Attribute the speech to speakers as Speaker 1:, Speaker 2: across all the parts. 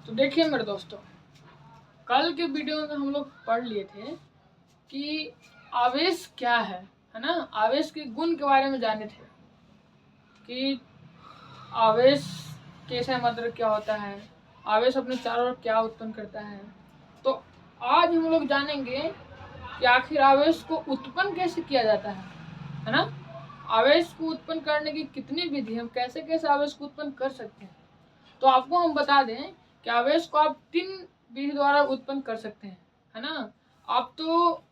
Speaker 1: तो देखिए मेरे दोस्तों, कल के वीडियो में हम लोग पढ़ लिए थे कि आवेश क्या है ना। आवेश के गुण के बारे में जाने थे कि आवेश कैसे, मतलब क्या होता है, आवेश अपने चारों ओर क्या उत्पन्न करता है। तो आज हम लोग जानेंगे कि आखिर आवेश को उत्पन्न कैसे किया जाता है ना। आवेश को उत्पन्न करने की कितनी विधि, हम कैसे कैसे आवेश को उत्पन्न कर सकते हैं। तो आपको हम बता दें कि आवेश को आप 3 विधि द्वारा उत्पन्न कर सकते हैं, है ना। आप तो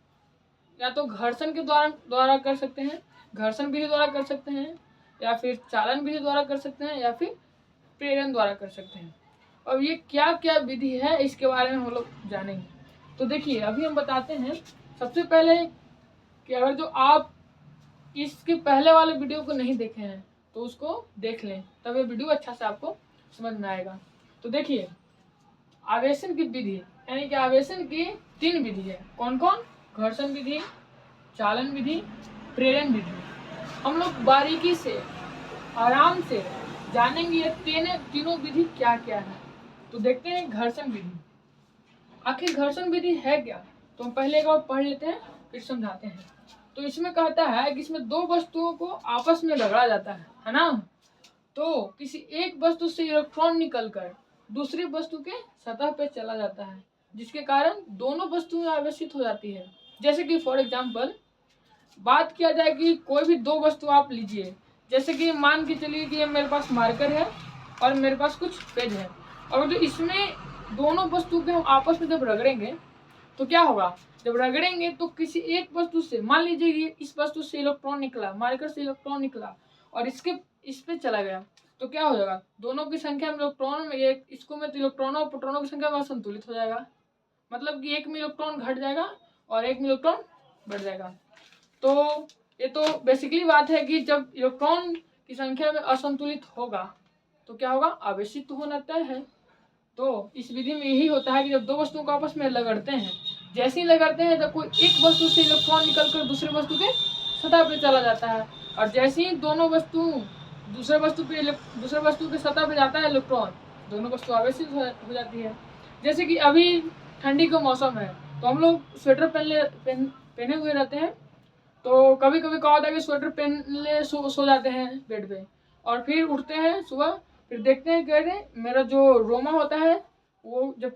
Speaker 1: या तो घर्षण के द्वारा कर सकते हैं, घर्षण विधि द्वारा कर सकते हैं, या फिर चालन विधि द्वारा कर सकते हैं, या फिर प्रेरण द्वारा कर सकते हैं। अब ये क्या क्या विधि है इसके बारे में हम लोग जानेंगे। तो देखिए अभी हम बताते हैं सबसे पहले कि अगर जो आप इसके पहले वाले वीडियो को नहीं देखे हैं तो उसको देख लें, तब ये वीडियो अच्छा से आपको समझ में आएगा। तो देखिए आवेशन की विधि, यानी कि आवेशन की 3 विधि है। कौन कौन? घर्षण विधि, चालन विधि, प्रेरण विधि। हम लोग बारीकी से आराम से जानेंगे ये तीनों विधि क्या क्या है। तो देखते हैं घर्षण विधि। आखिर घर्षण विधि है क्या, तो हम पहले एक बार पढ़ लेते हैं फिर समझाते हैं। तो इसमें कहता है कि इसमें 2 वस्तुओं को आपस में रगड़ा जाता है ना। तो किसी एक वस्तु से इलेक्ट्रॉन निकलकर दूसरी वस्तु के सतह पर चला जाता है, जिसके कारण दोनों वस्तुएं आवेशित हो जाती है। जैसे कि फॉर एग्जाम्पल बात किया जाए कि कोई भी 2 वस्तु आप लीजिए, जैसे कि मान के चलिए कि मेरे पास मार्कर है और मेरे पास कुछ पेज है, और जो इसमें दोनों वस्तु के हम आपस में जब रगड़ेंगे तो क्या होगा, जब रगड़ेंगे तो किसी एक वस्तु से, मान लीजिए ये इस वस्तु से इलेक्ट्रॉन निकला, मार्कर से इलेक्ट्रॉन निकला और इस पे चला गया, तो क्या हो जाएगा, दोनों की संख्या में इलेक्ट्रॉन में इसको में तो इलेक्ट्रॉनों और प्रोटॉनों की संख्या में असंतुलित हो जाएगा। मतलब कि एक में इलेक्ट्रॉन घट जाएगा और एक में इलेक्ट्रॉन बढ़ जाएगा। तो ये तो बेसिकली बात है कि जब इलेक्ट्रॉन की संख्या में असंतुलित होगा तो क्या होगा, आवेशित तो होना तय है। तो इस विधि में यही होता है कि जब 2 वस्तुओं को आपस में लगड़ते हैं, जैसे ही लगड़ते हैं जब कोई एक वस्तु से इलेक्ट्रॉन निकलकर दूसरे वस्तु के सतह पर चला जाता है, और जैसे ही दोनों वस्तु दूसरे वस्तु के सतह पर जाता है इलेक्ट्रॉन, दोनों वस्तु आवेशित हो जाती है। जैसे कि अभी ठंडी का मौसम है तो हम लोग स्वेटर पहने हुए रहते हैं, तो कभी कभी क्या होता है कि स्वेटर पहन ले सो जाते हैं बेड पे, और फिर उठते हैं सुबह, फिर देखते हैं कि मेरा जो रोमा होता है वो जब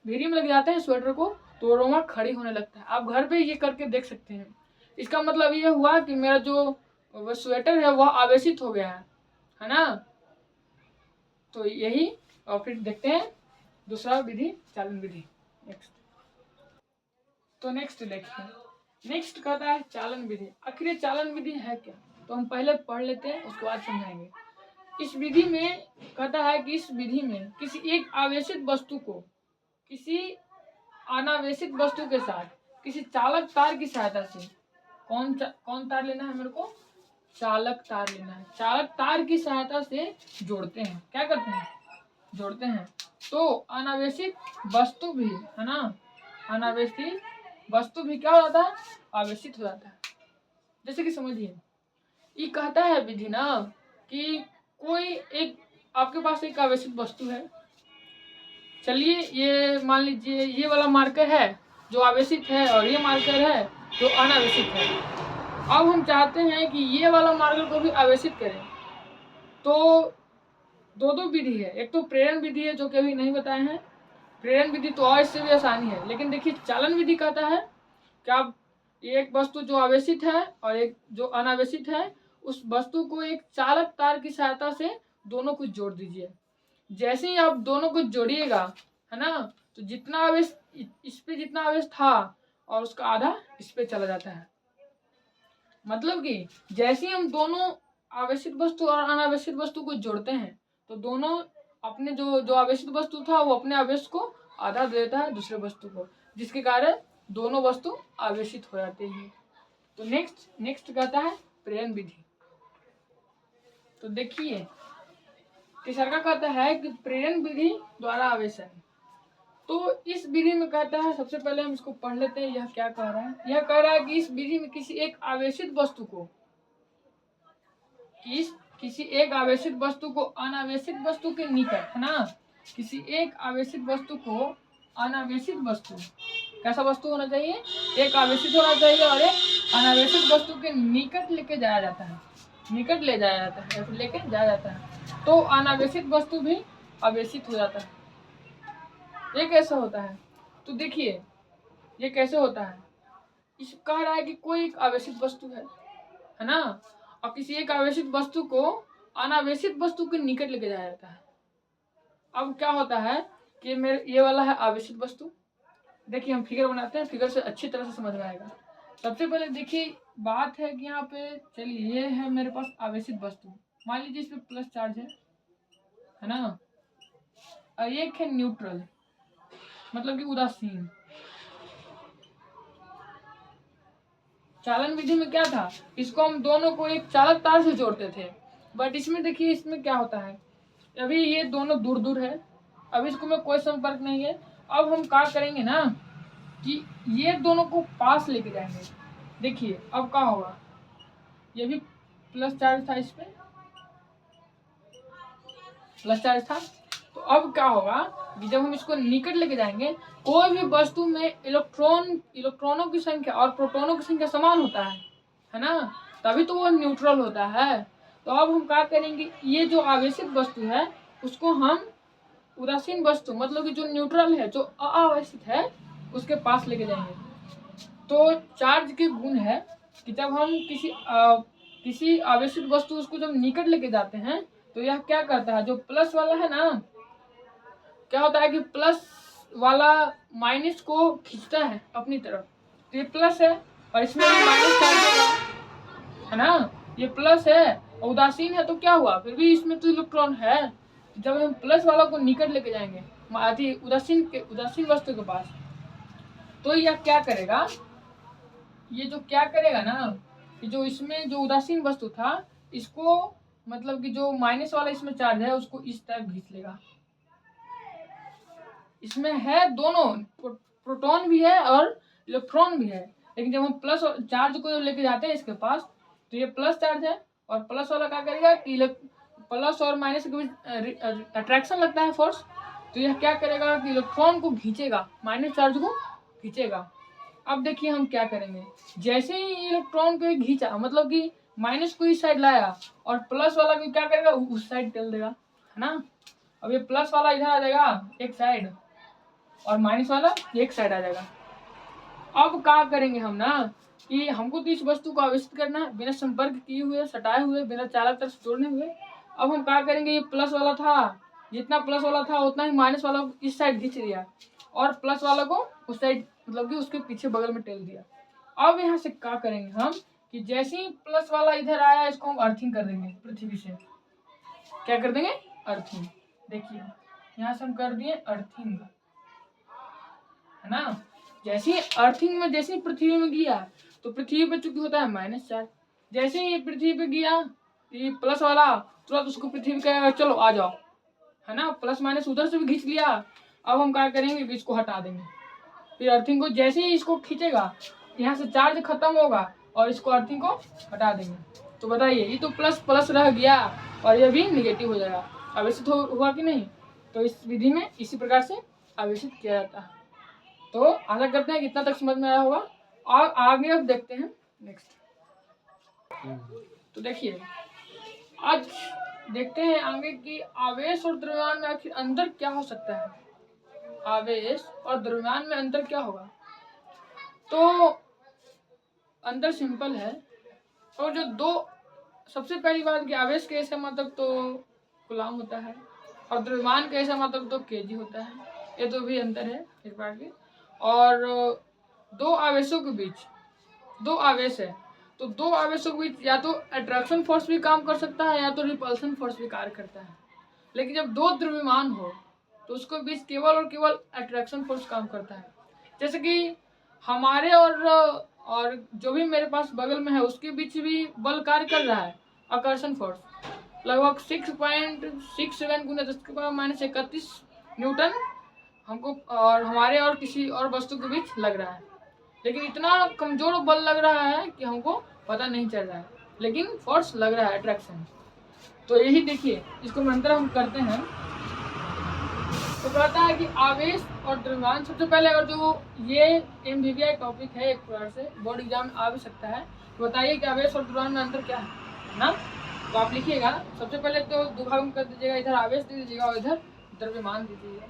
Speaker 1: भीरी में लग जाते हैं स्वेटर को तो रोमा खड़ी होने लगता है। आप घर पे ये करके देख सकते हैं। इसका मतलब ये हुआ कि मेरा जो वो स्वेटर है वह आवेशित हो गया है ना। तो यही, और फिर देखते हैं दूसरा विधि, चालन विधि। नेक्स्ट देखिए, नेक्स्ट कहता है चालन विधि। आखिर चालन विधि है क्या, तो हम पहले पढ़ लेते हैं उसके बाद समझाएंगे। इस विधि में कहता है कि इस विधि में किसी एक आवेशित वस्तु को किसी अनावेशित वस्तु के साथ किसी चालक तार की सहायता से, कौन तार लेना है मेरे को, चालक तार लेना है, चालक तार की सहायता से जोड़ते हैं। क्या करते हैं, जोड़ते हैं। तो अनावेशित वस्तु भी, है ना, अनावेशित वस्तु भी क्या हो जाता है, आवेशित हो जाता है। जैसे कि समझिए, ये कहता है विधि ना कि कोई एक आपके पास एक आवेशित वस्तु है। चलिए ये मान लीजिए ये वाला मार्कर है जो आवेशित है और ये मार्कर है जो अनावेशित है। अब हम चाहते हैं कि ये वाला मार्कर को भी आवेशित करें, तो 2 विधि है। एक तो प्रेरण विधि है जो कि अभी नहीं बताए हैं, प्रेरण विधि तो और इससे भी आसानी है। लेकिन देखिए चालन विधि कहता है कि आप एक वस्तु जो आवेशित है और एक जो अनावेशित है, उस वस्तु को एक चालक तार की सहायता से दोनों को जोड़ दीजिए। जैसे ही आप दोनों को जोड़िएगा, है ना, तो जितना आवेश इस पे जितना आवेश था और उसका आधा इस पे चला जाता है। मतलब कि जैसे ही हम दोनों आवेशित वस्तु और अनावेशित वस्तु को जोड़ते हैं तो दोनों अपने जो आवेशित वस्तु था वो अपने आवेश को आधा दे देता है दूसरे वस्तु को, जिसके कारण दोनों वस्तु आवेशित हो जाते हैं। तो नेक्स्ट कहता है प्रेरण विधि। तो देखिए तीसरा कहता है कि प्रेरण विधि द्वारा आवेशन। तो इस विधि में कहता है, सबसे पहले हम इसको पढ़ लेते हैं। यह क्या कह रहा है, यह कह रहा है कि इस विधि में किसी एक आवेशित वस्तु को अनावेशित वस्तु के निकट, है ना, किसी एक आवेशित वस्तु को अनावेशित वस्तु, कैसा वस्तु होना चाहिए, एक आवेशित होना चाहिए और एक अनावेशित वस्तु के निकट लेके जाया जाता है, निकट ले जाया जाता है, ऐसे लेके जाया जाता है, तो अनावेशित वस्तु भी आवेशित हो जाता है। ये कैसे होता है? तो देखिए ये कैसे होता है। इस कह रहा है कि कोई एक आवेशित वस्तु है ना, और किसी एक आवेशित वस्तु को अनावेशित वस्तु के निकट लेके जाया जाता है। अब क्या होता है कि मेरे ये वाला है आवेशित वस्तु। देखिए हम फिगर बनाते हैं, फिगर से अच्छी तरह से समझ में आएगा। सबसे पहले देखिए बात है कि यहाँ पे, चलिए ये है मेरे पास आवेशित वस्तु, मान लीजिए इस पे प्लस चार्ज है ना, और एक है न्यूट्रल मतलब कि उदासीन। चालन विधि में क्या था, इसको हम दोनों को एक चालक तार से जोड़ते थे, बट इसमें देखिए इसमें क्या होता है, अभी ये दोनों दूर दूर है, अभी इसको में कोई संपर्क नहीं है। अब हम क्या करेंगे ना कि ये दोनों को पास लेके जाएंगे। देखिए अब क्या होगा, ये भी प्लस चार्ज था, इस पे प्लस चार्ज था, तो अब क्या होगा कि जब हम इसको निकट लेके जाएंगे, कोई भी वस्तु में इलेक्ट्रॉनों की संख्या और प्रोटॉनों की संख्या समान होता है ना, तभी तो वो न्यूट्रल होता है। तो अब हम क्या करेंगे, ये जो आवेशित वस्तु है उसको हम उदासीन वस्तु मतलब कि जो न्यूट्रल है, जो अआवेशित है, उसके पास लेके जाएंगे। तो चार्ज के गुण है कि जब हम किसी आवेशित वस्तु उसको जब निकट लेके जाते हैं तो यह क्या करता है, जो प्लस वाला है ना, क्या होता है कि प्लस वाला माइनस को खींचता है अपनी तरफ। तो ये प्लस है और इसमें भी माइनस चार्ज है ना, ये प्लस है और उदासीन है, तो क्या हुआ, फिर भी इसमें तो इलेक्ट्रॉन है। जब हम प्लस वाला को निकट लेके जाएंगे उदासीन वस्तु के पास, तो यह क्या करेगा, ये जो क्या करेगा ना, कि जो इसमें जो उदासीन वस्तु था इसको मतलब कि जो माइनस वाला इसमें चार्ज है उसको इस टाइप खींच लेगा। इसमें है दोनों, प्रोटॉन भी है और इलेक्ट्रॉन भी है, लेकिन जब हम प्लस चार्ज को लेके जाते हैं इसके पास, तो ये प्लस चार्ज है और प्लस वाला क्या करेगा कि प्लस और माइनस के बीच अट्रैक्शन लगता है, फोर्स, तो यह क्या करेगा कि इलेक्ट्रॉन को खींचेगा, माइनस चार्ज को खींचेगा। अब देखिए हम क्या करेंगे, जैसे ही इलेक्ट्रॉन को खींचा मतलब कि माइनस को इस साइड लाया और प्लस वाला को क्या करेगा उस साइड टेल देगा, है ना। अब ये प्लस वाला इधर आ जाएगा एक साइड और माइनस वाला एक साइड आ जाएगा। अब क्या करेंगे हम ना कि हमको तो इस वस्तु को आवेशित करना है बिना संपर्क किए हुए, सटाए हुए, बिना चालक तरफ से जोड़ने हुए। अब हम क्या करेंगे, ये प्लस वाला था, जितना प्लस वाला था उतना ही माइनस वाला को इस साइड खींच दिया और प्लस वाला को उस साइड मतलब कि उसके पीछे बगल में टेल दिया। अब यहाँ से क्या करेंगे हम कि जैसे ही प्लस वाला इधर आया इसको हम अर्थिंग कर देंगे पृथ्वी से। क्या कर देंगे, अर्थिंग। देखिए यहाँ से हम कर दिए अर्थिंग, है ना। जैसे ही अर्थिंग में जैसे ही पृथ्वी में गया तो पृथ्वी पे चूंकि होता है माइनस चार्ज, जैसे ही पृथ्वी पे गया ये प्लस वाला तुरंत उसको पृथ्वी कहेगा चलो आ जाओ, है ना। प्लस माइनस उधर से भी खींच लिया। अब हम क्या करेंगे कि इसको हटा देंगे, फिर अर्थिंग को जैसे ही इसको खींचेगा यहाँ से चार्ज खत्म होगा और इसको अर्थिंग को हटा देंगे। तो बताइए ये तो प्लस प्लस रह गया और ये भी निगेटिव हो जाएगा। आवेशित हुआ कि नहीं। तो इस विधि में इसी प्रकार से आवेशित किया जाता है। तो आशा करते हैं कितना तक समझ में आया होगा और आगे अब देखते हैं नेक्स्ट। तो देखिए आज देखते हैं आगे कि आवेश और द्रव्यमान में आखिर अंतर क्या हो सकता है। आवेश और द्रव्यमान में अंतर क्या होगा। तो अंतर सिंपल है। और जो दो सबसे पहली बात कि आवेश के ऐसा मतलब तो कूलम होता है और द्रव्यमान का ऐसा मतलब तो केजी होता है। ये तो भी अंतर है एक बार के। और दो आवेशों के बीच दो आवेश है तो दो आवेशों के बीच या तो अट्रैक्शन फोर्स भी काम कर सकता है या तो रिपल्सन फोर्स भी कार्य करता है। लेकिन जब दो द्रव्यमान हो तो उसके बीच केवल और केवल अट्रैक्शन फोर्स काम करता है। जैसे कि हमारे और जो भी मेरे पास बगल में है उसके बीच भी बल कार्य कर रहा है, आकर्षण फोर्स लगभग 6.67 गुना 10⁻31 न्यूटन हमको और हमारे और किसी और वस्तु के बीच लग रहा है। लेकिन इतना कमजोर बल लग रहा है कि हमको पता नहीं चल रहा है, लेकिन फोर्स लग रहा है, अट्रैक्शन। तो यही देखिए इसको निरंतर हम करते हैं तो कहता है कि आवेश और द्रव्यमान। सबसे पहले अगर जो ये MBBI टॉपिक है एक प्रकार से बोर्ड एग्जाम में आ भी सकता है, तो बताइए कि आवेश और द्रव्यमान में अंतर क्या है ना। तो आप लिखिएगा, सबसे पहले तो दो भाग में कर दीजिएगा, इधर आवेश दे दीजिएगा और इधर द्रव्यमान दे दीजिएगा।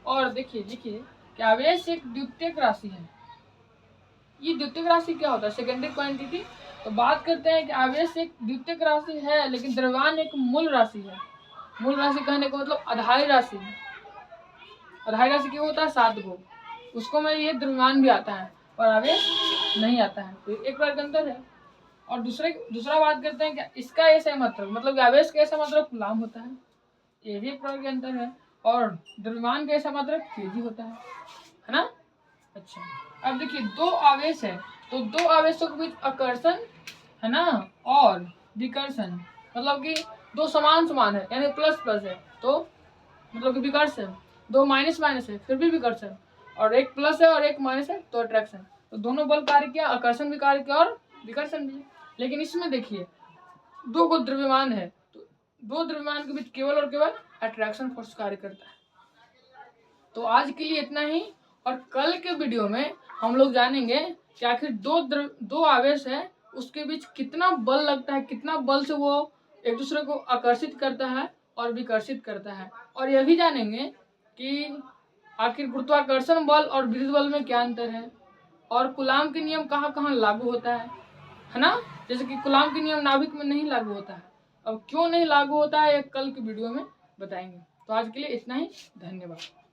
Speaker 1: और देखिए लिखिए कि आवेश एक द्वितीयक राशि है। ये द्वितीयक राशि क्या होता है? Secondary quantity. तो बात करते हैं कि आवेश एक द्वितीयक राशि है, लेकिन द्रव्यमान एक मूल राशि है। मूल राशि कहने का मतलब आधारी राशि। आधारी राशि क्यों होता है? 7 गो, उसको में ये द्रव्यमान भी आता है और आवेश नहीं आता है, तो एक बार के अंतर है। और दूसरा बात करते हैं कि इसका ऐसा मात्रक, मतलब आवेश का ऐसा मात्रक कूलाम होता है, ये भी एक प्रकार के अंतर है। और द्रव्यमान का ऐसा मात्रक केजी होता है ना। अच्छा, अब देखिए दो आवेश है, तो दो आवेशों के बीच आकर्षण है ना और विकर्षण, मतलब कि दो समान है यानी प्लस प्लस है तो मतलब कि विकर्षण, दो माइनस माइनस है फिर भी विकर्षण, और एक प्लस है और एक माइनस है तो अट्रैक्शन। तो दोनों बल कार्य किया, आकर्षण भी कार्य किया और विकर्षण भी। लेकिन इसमें देखिए दो को द्रव्यमान है, तो दो द्रव्यमान के बीच केवल और केवल अट्रैक्शन फोर्स कार्य करता है। तो आज के लिए इतना ही, और कल के वीडियो में हम लोग जानेंगे कि आखिर दो आवेश है उसके बीच कितना बल लगता है, कितना बल से वो एक दूसरे को आकर्षित करता है और विकर्षित करता है। और यह भी जानेंगे कि आखिर गुरुत्वाकर्षण बल और विद्युत बल में क्या अंतर है, और कूलाम के नियम कहाँ कहाँ लागू होता है ना। जैसे कि कूलाम के नियम नाभिक में नहीं लागू होता है, अब क्यों नहीं लागू होता है ये कल के वीडियो में बताएंगे। तो आज के लिए इतना ही, धन्यवाद।